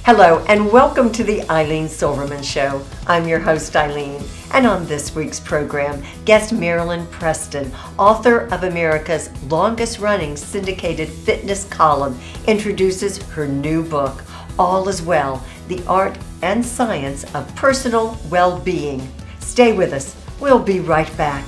Hello and welcome to the Eileen Silverman Show. I'm your host Eileen, and on this week's program, guest Marilyn Preston, author of America's longest running syndicated fitness column, introduces her new book, All Is Well, The Art and Science of Personal Well-Being. Stay with us. We'll be right back.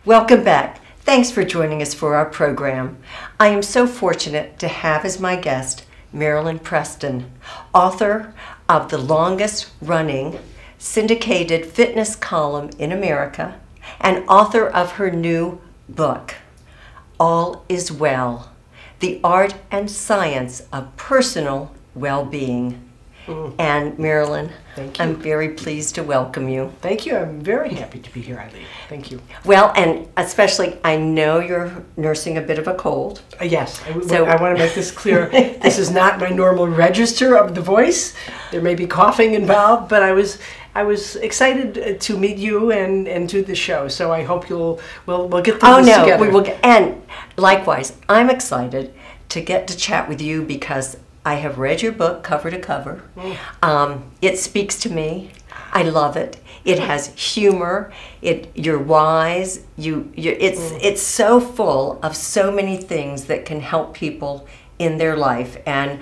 Welcome back. Thanks for joining us for our program. I am so fortunate to have as my guest Marilyn Preston, author of the longest running syndicated fitness column in America and author of her new book, All Is Well, The Art and Science of Personal Well-Being. And Marilyn, thank you. I'm very pleased to welcome you. Thank you. I'm very happy to be here, Eileen. Thank you. Well, and especially, I know you're nursing a bit of a cold. Yes, I want to make this clear. This is not my normal register of the voice. There may be coughing involved, but I was excited to meet you and do the show. So I hope we'll get through this together. We will. And likewise, I'm excited to get to chat with you because I have read your book cover to cover. It speaks to me. I love it. It has humor. You're wise. It's so full of so many things that can help people in their life. And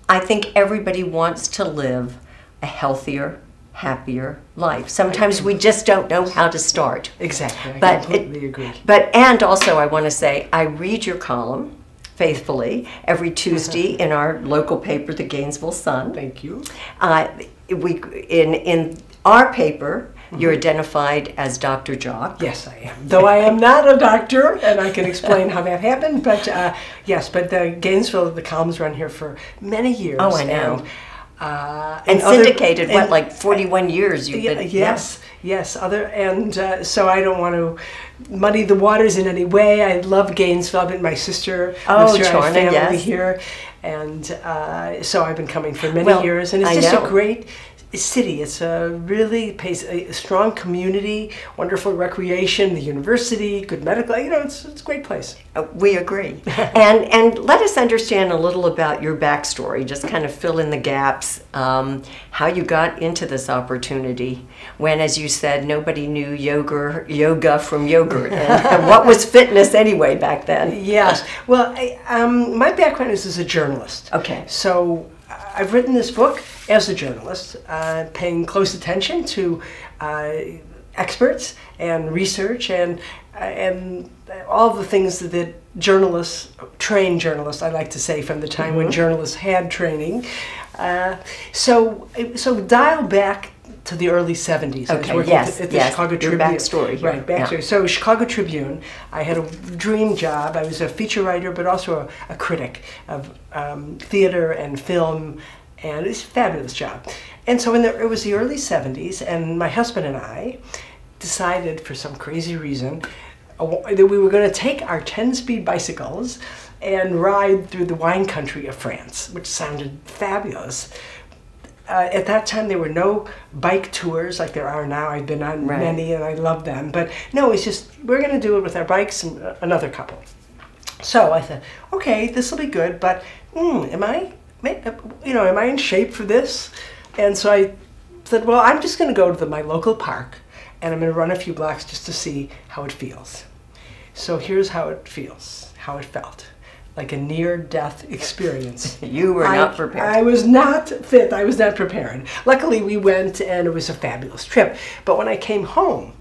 I think everybody wants to live a healthier, happier life. Sometimes we just don't know how to start. Exactly. I completely agree. And also I want to say, I read your column faithfully every Tuesday in our local paper, the Gainesville Sun. Thank you. In our paper, you're identified as Dr. Jock. Yes, I am. Though I am not a doctor, and I can explain how that happened. But yes, but the Gainesville, the columns run here for many years. Oh, I know. And syndicated, like 41 years you've been? Yes, yes. So I don't want to muddy the waters in any way. I love Gainesville. I've been my sister. Charna, family yes. here. And so I've been coming for many years. And it's just a great city. It's really a strong community, wonderful recreation, the university, good medical. It's a great place. We agree. and let us understand a little about your backstory. Just kind of fill in the gaps. How you got into this opportunity when, as you said, nobody knew yoga from yogurt. And what was fitness anyway back then? Yes. Well, my background is as a journalist. Okay. So I've written this book as a journalist, paying close attention to experts and research and all the things that trained journalists, I like to say, from the time when journalists had training. So dial back to the early 70s. Okay, I was working at the Chicago Tribune. Your backstory. Right, backstory. Yeah. So Chicago Tribune, I had a dream job. I was a feature writer, but also a critic of theater and film, and it's a fabulous job. And so it was the early 70s, and my husband and I decided, for some crazy reason, that we were going to take our 10-speed bicycles and ride through the wine country of France, which sounded fabulous. At that time, there were no bike tours like there are now. I've been on many, and I love them. But no, it's just, we're going to do it with our bikes and another couple. So I thought, okay, this will be good, but am I in shape for this? And so I said, well, I'm just going to go to my local park, and I'm going to run a few blocks just to see how it feels. So here's how it felt. Like a near-death experience. You were not prepared. I was not fit. I was not prepared. Luckily, we went, and it was a fabulous trip. But when I came home,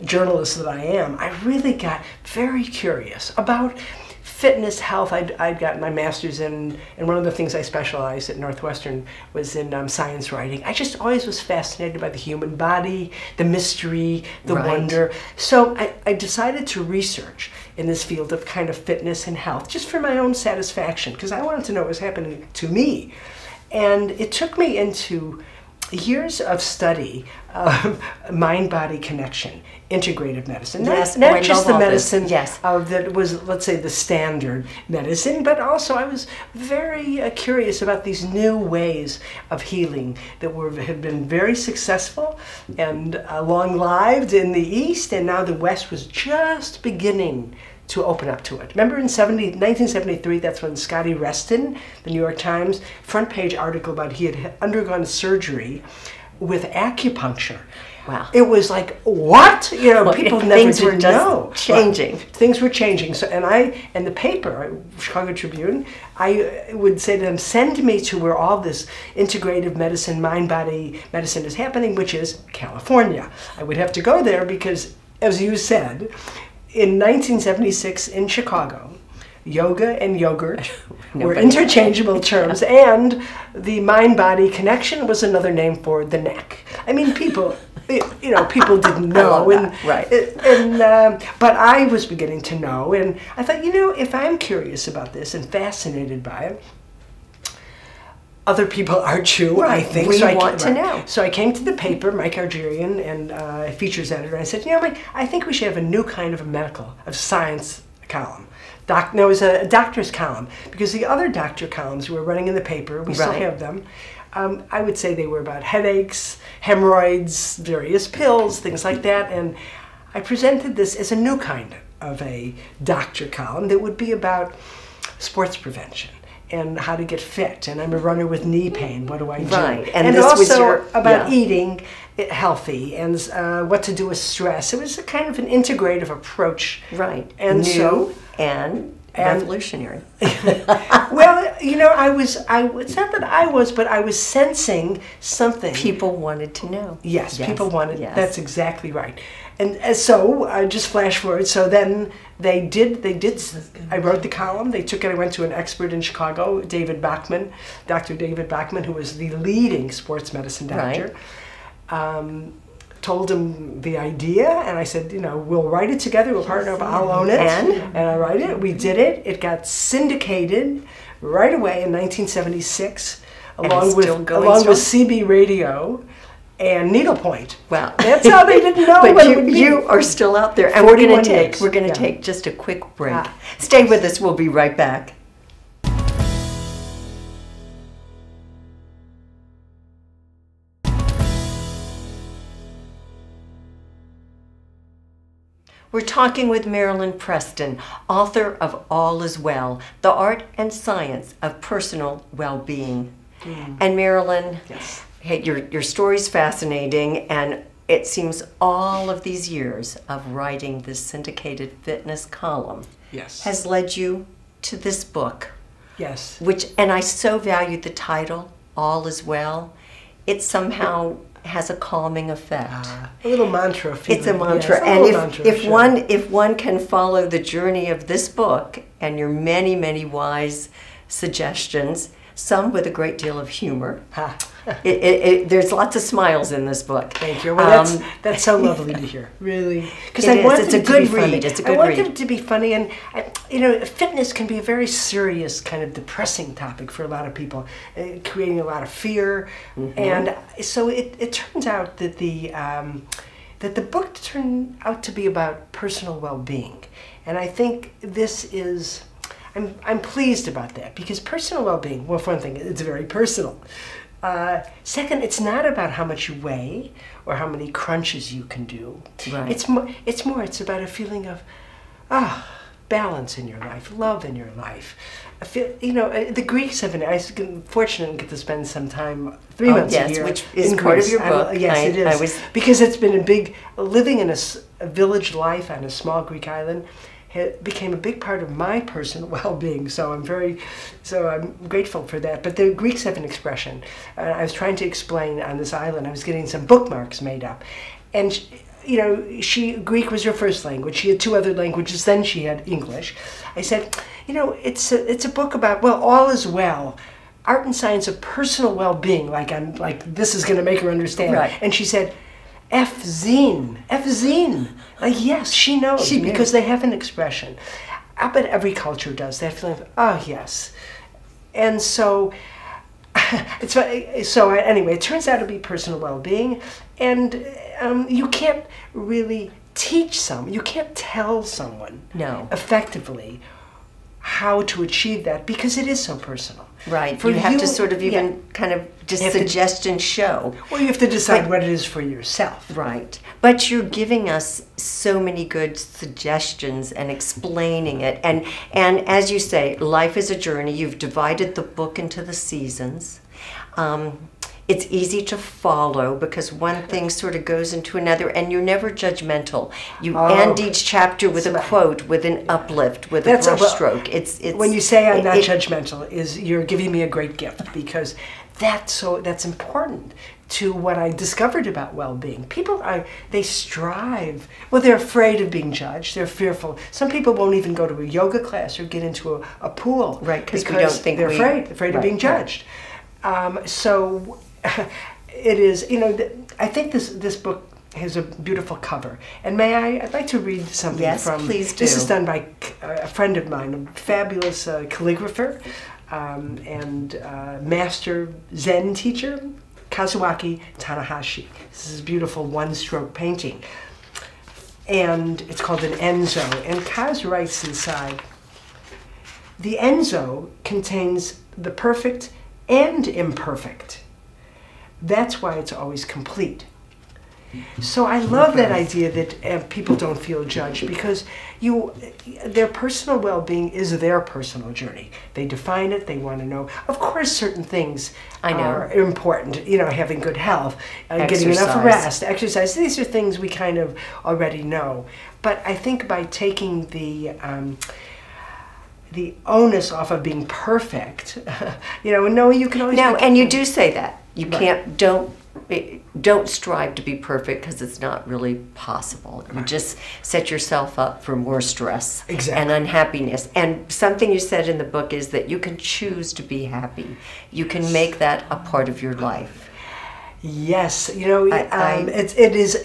journalist that I am, I really got very curious about fitness, health. I'd gotten my master's in, and one of the things I specialized at Northwestern was in science writing. I just always was fascinated by the human body, the mystery, the wonder. So I decided to research in this field of kind of fitness and health, just for my own satisfaction, because I wanted to know what was happening to me. And it took me into years of study of mind-body connection, integrative medicine. Yes, Not just the medicine yes. that was, let's say, the standard medicine, but also I was very curious about these new ways of healing that had been very successful and long-lived in the East, and now the West was just beginning to open up to it. Remember in 1973, that's when Scotty Reston, the New York Times, front page article about he had undergone surgery with acupuncture. Wow. It was like, what? You know, people never things did were just know. changing. Right. Things were changing. So, and the paper, Chicago Tribune, I would say to them, send me to where all this integrative medicine, mind-body medicine is happening, which is California. I would have to go there because, as you said, in 1976 in Chicago, yoga and yogurt were interchangeable terms, and the mind-body connection was another name for the neck. I mean, people, people didn't know, right? But I was beginning to know, and I thought, if I'm curious about this and fascinated by it, other people are too, right. I think. We want to know. So I came to the paper, Mike Argerian, and features editor, and I said, Mike, I think we should have a new kind of science column. It was a doctor's column, because the other doctor columns were running in the paper, we still have them. I would say they were about headaches, hemorrhoids, various pills, things like that, and I presented this as a new kind of a doctor column that would be about sports prevention and how to get fit, and I'm a runner with knee pain, what do I do? Right, and this also about eating healthy and what to do with stress. It was a kind of an integrative approach. Right, and new and revolutionary. Well, it's not that I was sensing something. People wanted to know. Yes, people wanted, that's exactly right. And so, just flash forward, so then they did, I wrote the column, they took it, I went to an expert in Chicago, David Bachman, Dr. David Bachman, who was the leading sports medicine doctor. Right. Told him the idea, and I said, we'll write it together, we'll partner up, I'll own it. And I write it, we did it, it got syndicated right away in 1976, along with CB Radio and Needlepoint. Wow. That's how they didn't know what it would be. You are still out there, and we're going to take just a quick break. Stay with us, we'll be right back. We're talking with Marilyn Preston, author of All Is Well, The Art and Science of Personal Well-Being. And Marilyn, hey, your story's fascinating, and it seems all of these years of writing this syndicated fitness column has led you to this book. Yes. And I so valued the title, All Is Well. It somehow has a calming effect. A little mantra feeling. It's a mantra. Yes, and if one can follow the journey of this book and your many, many wise suggestions, some with a great deal of humor. There's lots of smiles in this book. Thank you. Well, that's so lovely to hear. Really, because I want it to be funny. It's a good read. I want it to be funny, and fitness can be a very serious, kind of depressing topic for a lot of people, creating a lot of fear, and so it turns out that the book turned out to be about personal well-being, and I think this is. I'm pleased about that, because personal well-being, well, for one thing, it's very personal. Second, it's not about how much you weigh or how many crunches you can do. Right. It's about a feeling of balance in your life, love in your life. The Greeks have I'm fortunate to get to spend some time, 3 months a year, which is in part Greece. of your book. Yes, it is. Because it's been living in a village life on a small Greek island. It became a big part of my personal well-being, so I'm grateful for that. But the Greeks have an expression. I was trying to explain on this island. I was getting some bookmarks made up, and Greek was her first language. She had 2 other languages. Then she had English. I said, it's a book about all is well. Art and science of personal well-being. Like this is going to make her understand. Right. And she said, F-zine. Yes, she knows, because they have an expression. I bet every culture does. That feeling of, oh, yes. And so Anyway, it turns out to be personal well-being, and you can't really you can't tell someone effectively how to achieve that because it is so personal. Right. You have to sort of even kind of just suggest and show. Well, you have to decide what it is for yourself. Right. But you're giving us so many good suggestions and explaining it. And as you say, life is a journey. You've divided the book into the seasons. It's easy to follow because one thing sort of goes into another, and you're never judgmental. You end each chapter with a quote, with an uplift, with a brushstroke. It's when you say I'm not judgmental, you're giving me a great gift because that's important to what I discovered about well-being. People they strive. Well, they're afraid of being judged. They're fearful. Some people won't even go to a yoga class or get into a pool, right? Because we don't think they're afraid of being judged. So it is. I think this book has a beautiful cover. And I'd like to read something from. Yes, please do. This is done by a friend of mine, a fabulous calligrapher and master Zen teacher, Kazuaki Tanahashi. This is a beautiful one-stroke painting. And it's called an Enzo. And Kaz writes inside, the Enzo contains the perfect and imperfect. That's why it's always complete. So I love that idea that people don't feel judged because their personal well-being is their personal journey. They define it, they want to know. Of course, certain things are important, having good health, getting enough rest, exercise. These are things we kind of already know. But I think by taking the onus off of being perfect, no, you can always... No, and you do say that. You can't, don't strive to be perfect because it's not really possible. You just set yourself up for more stress and unhappiness. And something you said in the book is that you can choose to be happy. You can make that a part of your life. Yes, it is.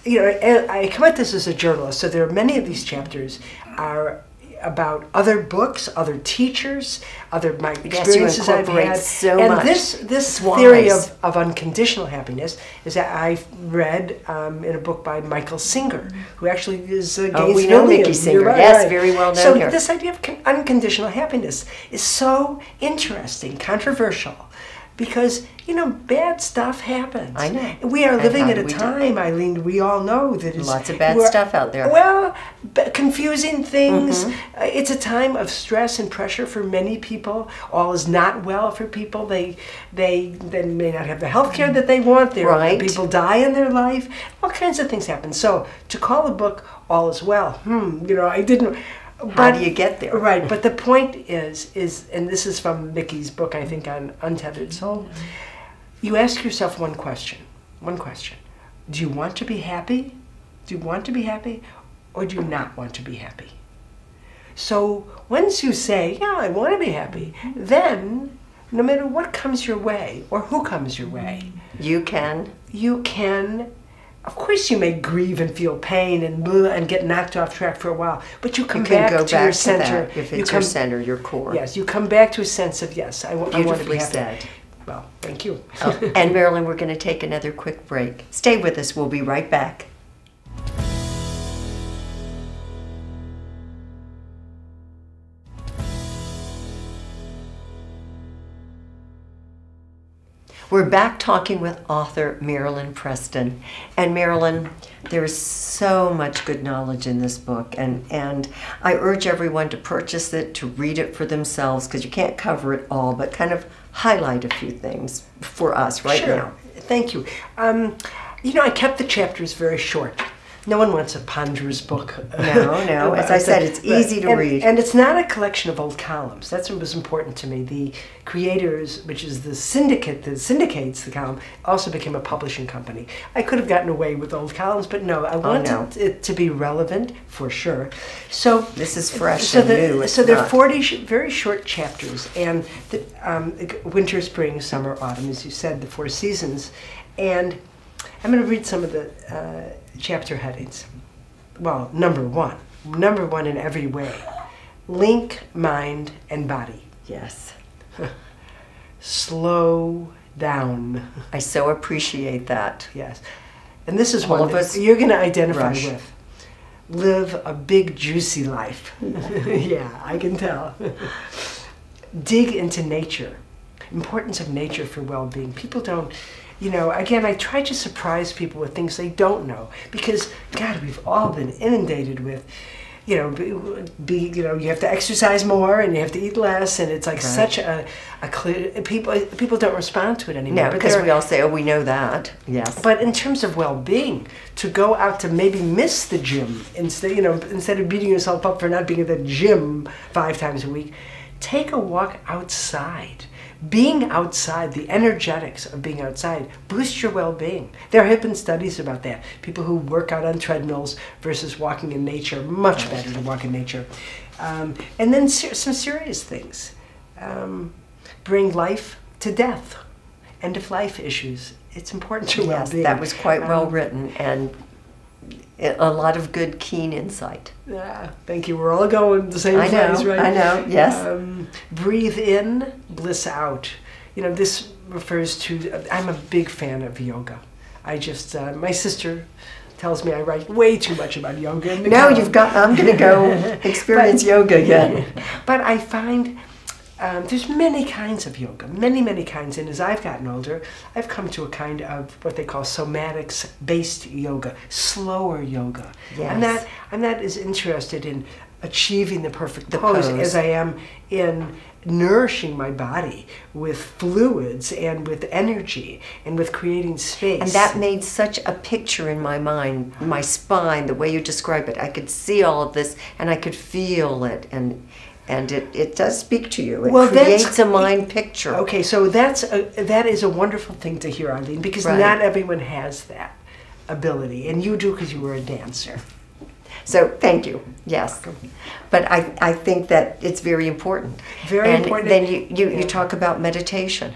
I come at this as a journalist, so there are many of these chapters are about other books, other teachers, my experiences I've had. This theory of unconditional happiness is that I've read in a book by Michael Singer, who actually is a Gainesvillian. We know Mickey Singer. Yes, very well known here. So this idea of unconditional happiness is so interesting, controversial, because bad stuff happens. I know. We are living at a time, Eileen, we all know that it's... Lots of bad stuff out there. Well, confusing things. It's a time of stress and pressure for many people. All is not well for people. They may not have the health care that they want. People die in their life. All kinds of things happen. So to call the book All Is Well, I didn't... How do you get there? Right, but the point is, and this is from Mickey's book, I think, on Untethered Soul, you ask yourself one question. Do you want to be happy? Do you want to be happy? Or do you not want to be happy? So once you say, yeah, I want to be happy, then no matter what comes your way, or who comes your way, you can, of course you may grieve and feel pain and get knocked off track for a while, but you come back to your center. If it's your center, your core. Yes, you come back to a sense of, yes, I want to be happy. Beautifully said. Well, thank you. And Marilyn, we're going to take another quick break. Stay with us. We'll be right back. We're back talking with author Marilyn Preston. And Marilyn, there's so much good knowledge in this book, and I urge everyone to purchase it, to read it for themselves, because you can't cover it all, but kind of highlight a few things for us right now. Thank you. I kept the chapters very short. No one wants a ponderous book. No. As I said, it's easy to read. And it's not a collection of old columns. That's what was important to me. The creators, which is the syndicate that syndicates the column, also became a publishing company. I could have gotten away with old columns, but no, I wanted it to be relevant, for sure. So this is fresh and new. So there are 40 very short chapters, and winter, spring, summer, autumn, as you said, the 4 seasons. And I'm going to read some of the chapter headings. Well, number one in every way. Link, mind, and body. Yes. slow down. I so appreciate that. Yes. And this is All one of that us you're going to identify rush. with. Live a big, juicy life. Yeah, I can tell. Dig into nature. Importance of nature for well-being. People don't, you know, again, I try to surprise people with things they don't know because, God, we've all been inundated with, you know, you know, you have to exercise more and you have to eat less, and it's like such a clear, people don't respond to it anymore. No, because we all say, oh, we know that. Yes. But in terms of well-being, to go out to maybe miss the gym instead, you know, instead of beating yourself up for not being at the gym 5 times a week, take a walk outside. Being outside, the energetics of being outside, boosts your well-being. There have been studies about that. People who work out on treadmills versus walking in nature, much better to walk in nature. And then some serious things. Bring life to death. End-of-life issues. It's important to well-being. Yes, that was quite well written and a lot of good, keen insight. Yeah, thank you. We're all going the same place, right? I know, yes. Breathe in, bliss out. You know, this refers to, I'm a big fan of yoga. I just, my sister tells me I write way too much about yoga. No, I'm going to go experience yoga again. But I find there's many kinds of yoga, many kinds. And as I've gotten older, I've come to a kind of what they call somatics-based yoga, slower yoga. Yes. I'm not as interested in achieving the perfect pose as I am in nourishing my body with fluids and with energy and with creating space. And that made such a picture in my mind, my spine, the way you describe it. I could see all of this and I could feel it, and it does speak to you. It creates a mind picture. Okay, so that is a wonderful thing to hear, Eileen, because not everyone has that ability, and you do because you were a dancer. So thank you. Yes, but I think that it's very important. Very important. Then you talk about meditation.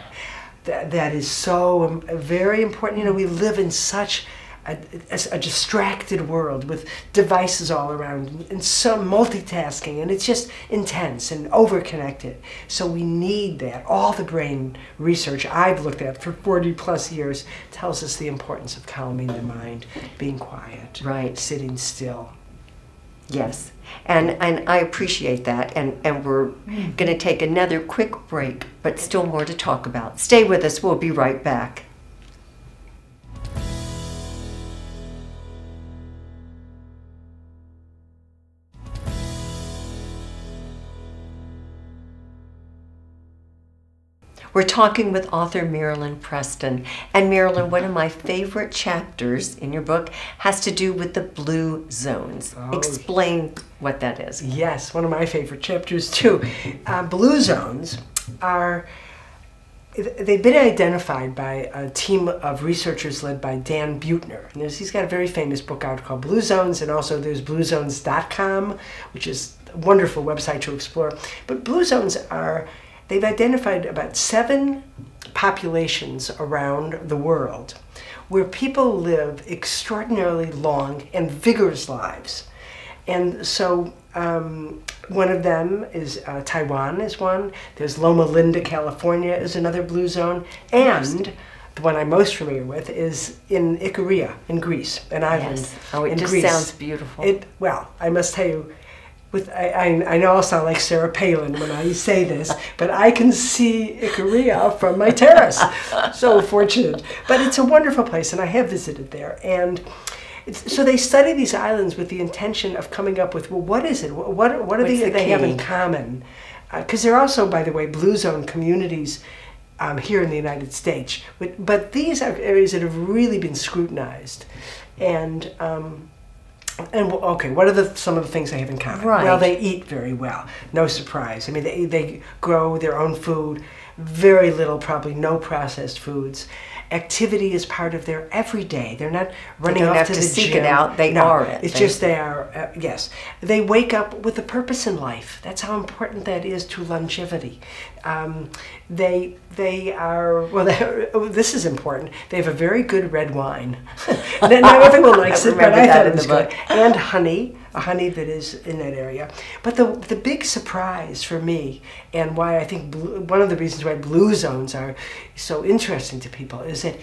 That is so very important. You know, we live in such a distracted world with devices all around and some multitasking, and it's just intense and over-connected. So we need that. All the brain research I've looked at for 40 plus years tells us the importance of calming the mind, being quiet, sitting still. Yes, and I appreciate that, and we're going to take another quick break, but still more to talk about. Stay with us. We'll be right back. We're talking with author Marilyn Preston. And Marilyn, one of my favorite chapters in your book has to do with the blue zones. Explain what that is. Yes, one of my favorite chapters too. Blue zones they've been identified by a team of researchers led by Dan Buettner. And he's got a very famous book out called Blue Zones, and also there's bluezones.com, which is a wonderful website to explore. But blue zones they've identified about 7 populations around the world where people live extraordinarily long and vigorous lives. And so one of them is Taiwan is one. There's Loma Linda, California is another blue zone. And the one I'm most familiar with is in Ikaria in Greece, an island in just Greece. Sounds beautiful. Well, I must tell you, I know I'll sound like Sarah Palin when I say this, but I can see Ikaria from my terrace. So fortunate. But it's a wonderful place, and I have visited there. And so they study these islands with the intention of coming up with, well, what is it? What are they have in common? Because there are also, by the way, blue zone communities here in the United States. But these are areas that have really been scrutinized. And okay, what are some of the things they have in common? Right. Well, they eat very well. No surprise. I mean, they grow their own food, very little, probably no processed foods. Activity is part of their everyday. They're not running off to the gym. Seek it out. They are it. It's just they are, yes. They wake up with a purpose in life. That's how important that is to longevity. They are, well, this is important. They have a very good red wine. Not everyone likes it, but I thought it was good. And honey, a honey that is in that area. But the big surprise for me, and why I think one of the reasons why blue zones are so interesting to people, is that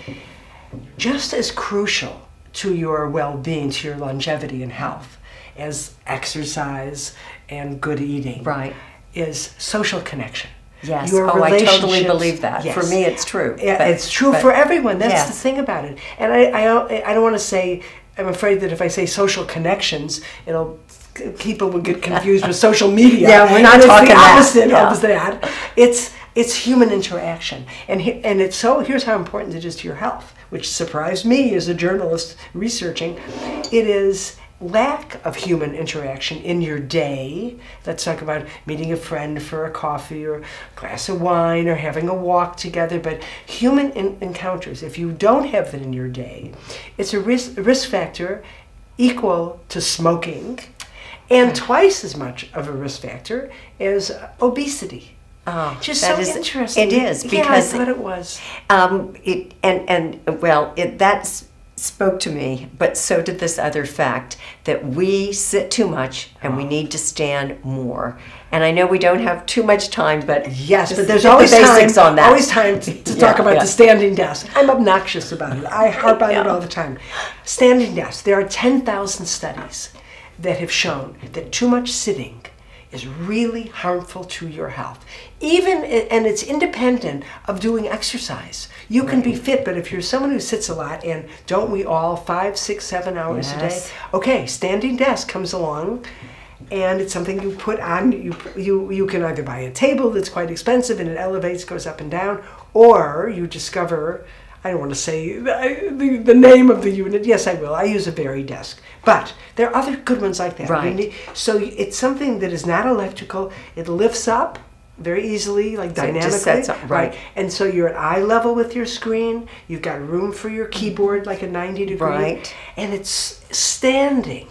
just as crucial to your well-being, to your longevity and health, as exercise and good eating, right, is social connection. Yes. I totally believe that. Yes. For me, it's true. Yeah, it's true for everyone. That's the thing about it. And I don't want to say, I'm afraid that if I say social connections, people will get confused with social media. Yeah, we're not talking the opposite of that. It's human interaction. And here's how important it is to your health, which surprised me as a journalist researching. It is lack of human interaction in your day. Let's talk about meeting a friend for a coffee or a glass of wine or having a walk together. But human encounters, if you don't have that in your day, it's a risk factor equal to smoking and twice as much of a risk factor as obesity. Oh, just so interesting. It is, because I thought it was. That spoke to me, but so did this other fact that we sit too much and we need to stand more. And I know we don't have too much time, but yes, but there's always basics time on that. Always time to talk about the standing desk. I'm obnoxious about it. I harp on it all the time. Standing desk. There are 10,000 studies that have shown that too much sitting is really harmful to your health. And it's independent of doing exercise. You can be fit, but if you're someone who sits a lot, and don't we all 5, 6, 7 hours a day? Okay, standing desk comes along, and it's something you put on. You can either buy a table that's quite expensive and it elevates, goes up and down, or you discover, I don't want to say the name of the unit. Yes, I will. I use a VariDesk. But there are other good ones like that. Right. So it's something that is not electrical. It lifts up very easily, like dynamically. It just sets up, right. And so you're at eye level with your screen. You've got room for your keyboard, like a 90 degree. Right. And it's standing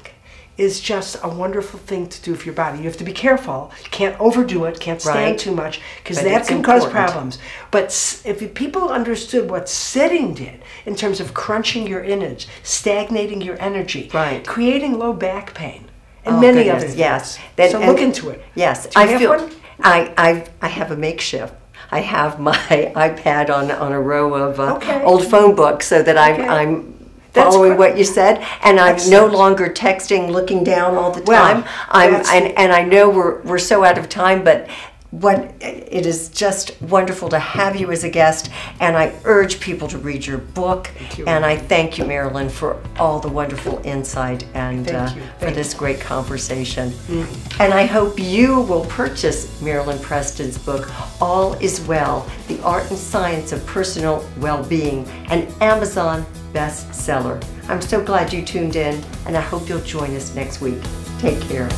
is just a wonderful thing to do for your body. You have to be careful. You can't overdo it, can't stand too much, because that can cause problems. But if people understood what sitting did in terms of crunching your innards, stagnating your energy, creating low back pain, and many other things. Yes. So look into it. Yes. Do you have one? I have a makeshift. I have my iPad on a row of old phone books so that I'm following what you said, and I'm no longer texting, looking down all the time. And I know we're so out of time, but it is just wonderful to have you as a guest, and I urge people to read your book. And I thank you, Marilyn, for all the wonderful insight and for this great conversation. And I hope you will purchase Marilyn Preston's book, All Is Well, The Art and Science of Personal Well-Being, an Amazon bestseller. I'm so glad you tuned in, and I hope you'll join us next week. Take care.